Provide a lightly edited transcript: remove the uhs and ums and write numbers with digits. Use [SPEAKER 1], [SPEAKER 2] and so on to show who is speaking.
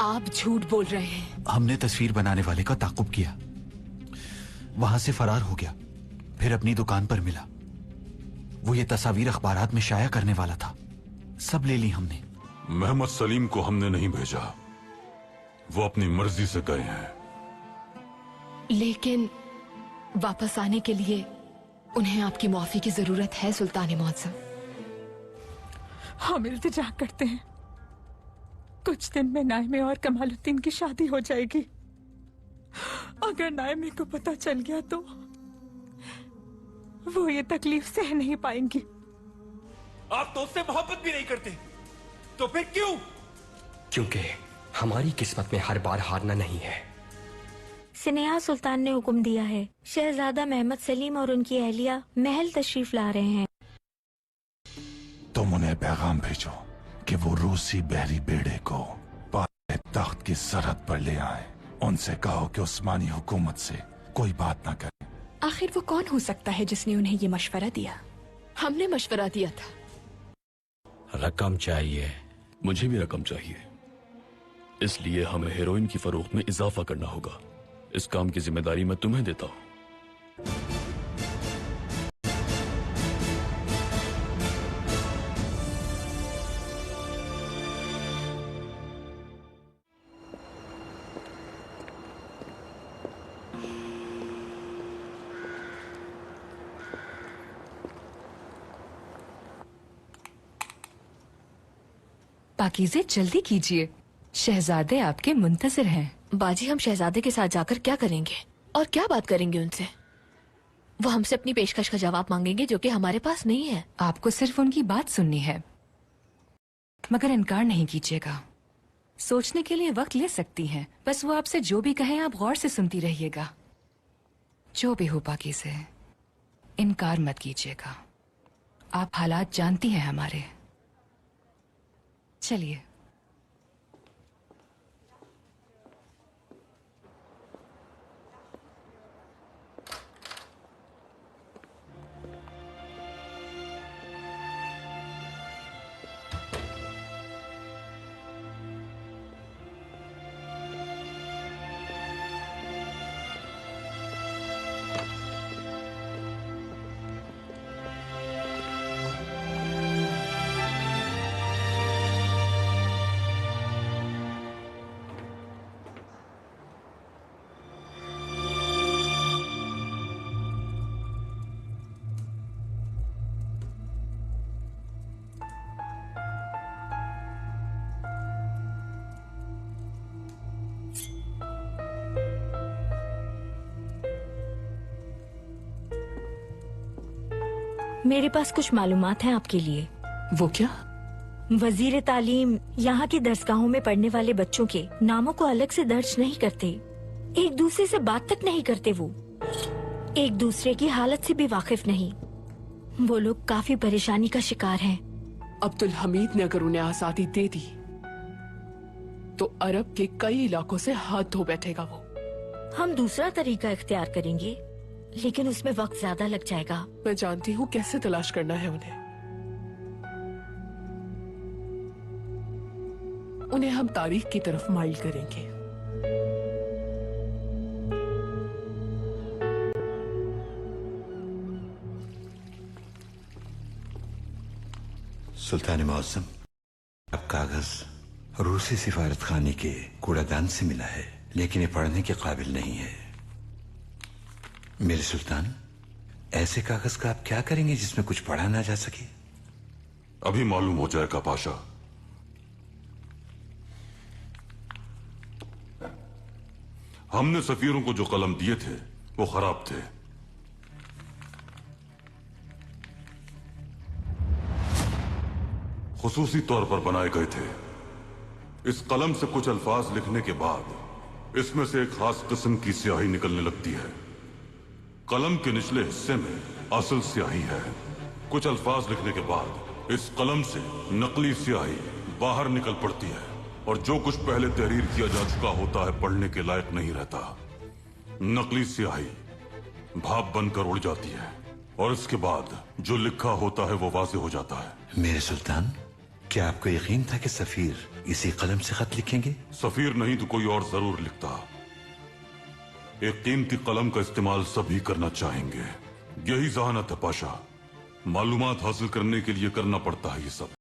[SPEAKER 1] आप झूठ बोल रहे हैं।
[SPEAKER 2] हमने तस्वीर बनाने वाले का ताक़ुब किया, वहां से फरार हो गया, फिर अपनी दुकान पर मिला। वो ये तस्वीर अखबारात में शाया करने वाला था, सब ले ली हमने।
[SPEAKER 3] मोहम्मद सलीम को हमने नहीं भेजा, वो अपनी मर्जी से गए हैं।
[SPEAKER 1] लेकिन वापस आने के लिए उन्हें आपकी माफी की जरूरत है सुल्तान मौसम।
[SPEAKER 4] हम इल्तिजा करते हैं, कुछ दिन में नाइमे और कमालुद्दीन की शादी हो जाएगी। अगर नाइमे को पता चल गया तो वो ये तकलीफ सह नहीं पाएंगी।
[SPEAKER 5] आप तो उससे मोहब्बत भी नहीं करते, तो फिर क्यों?
[SPEAKER 6] क्योंकि हमारी किस्मत में हर बार हारना नहीं है।
[SPEAKER 7] स्नेहा सुल्तान ने हुक्म दिया है, शहजादा मोहम्मद सलीम और उनकी अहलिया महल तशरीफ ला रहे हैं।
[SPEAKER 8] तुम उन्हें पैगाम भेजो कि वो रूसी बहरी बेड़े को पाले तख्त की सरहद पर ले आए। उनसे कहो कि उस्मानी हुकूमत से कोई बात ना करे।
[SPEAKER 4] आखिर वो कौन हो सकता है जिसने उन्हें ये मशवरा दिया?
[SPEAKER 1] हमने मशवरा दिया था।
[SPEAKER 9] रकम चाहिए।
[SPEAKER 10] मुझे भी रकम चाहिए, इसलिए हमें हेरोइन की फरोख्त में इजाफा करना होगा। इस काम की जिम्मेदारी मैं तुम्हें देता हूँ।
[SPEAKER 4] पाकीज़े जल्दी कीजिए, शहजादे आपके मुंतजिर हैं।
[SPEAKER 1] बाजी, हम शहजादे के साथ जाकर क्या करेंगे और क्या बात करेंगे उनसे? वो हमसे अपनी पेशकश का जवाब मांगेंगे जो कि हमारे पास नहीं है।
[SPEAKER 4] आपको सिर्फ उनकी बात सुननी है, मगर इनकार नहीं कीजिएगा। सोचने के लिए वक्त ले सकती हैं, बस वो आपसे जो भी कहें आप गौर से सुनती रहिएगा। जो भी हो पाकीज़े, इनकार मत कीजिएगा। आप हालात जानती हैं हमारे। चलिए।
[SPEAKER 7] मेरे पास कुछ मालूमात हैं आपके लिए।
[SPEAKER 4] वो क्या?
[SPEAKER 7] वजीर तालीम यहाँ की दरसगाहों में पढ़ने वाले बच्चों के नामों को अलग से दर्ज नहीं करते, एक दूसरे से बात तक नहीं करते, वो एक दूसरे की हालत से भी वाकिफ नहीं। वो लोग काफी परेशानी का शिकार हैं।
[SPEAKER 11] अब्दुल हमीद ने अगर उन्हें आजादी दे दी तो अरब के कई इलाकों से हाथ धो बैठेगा वो।
[SPEAKER 7] हम दूसरा तरीका इख्तियार करेंगे, लेकिन उसमें वक्त ज्यादा लग जाएगा।
[SPEAKER 11] मैं जानती हूँ कैसे तलाश करना है उन्हें हम तारीख की तरफ माइल करेंगे।
[SPEAKER 12] सुल्तान मौसम, अब कागज रूसी सिफारत खाने के कूड़ादान से मिला है, लेकिन ये पढ़ने के काबिल नहीं है। मेरे सुल्तान, ऐसे कागज का आप क्या करेंगे जिसमें कुछ पढ़ा ना जा सके?
[SPEAKER 3] अभी मालूम हो जाएगा पाशा। हमने सफीरों को जो कलम दिए थे वो खराब थे। खुसूसी तौर पर बनाए गए थे। इस कलम से कुछ अल्फाज लिखने के बाद इसमें से एक खास किस्म की स्याही निकलने लगती है। कलम के निचले हिस्से में असल स्याही है। कुछ अल्फाज लिखने के बाद इस कलम से नकली स्याही बाहर निकल पड़ती है और जो कुछ पहले तहरीर किया जा चुका होता है पढ़ने के लायक नहीं रहता। नकली स्याही भाप बनकर उड़ जाती है और इसके बाद जो लिखा होता है वो वाज़ेह हो जाता है।
[SPEAKER 12] मेरे सुल्तान, क्या आपको यकीन था कि सफीर इसी कलम से खत लिखेंगे?
[SPEAKER 3] सफीर नहीं तो कोई और जरूर लिखता। एक कीमती कलम का इस्तेमाल सभी करना चाहेंगे, यही जहानत है पाशा। मालूमात हासिल करने के लिए करना पड़ता है ये सब।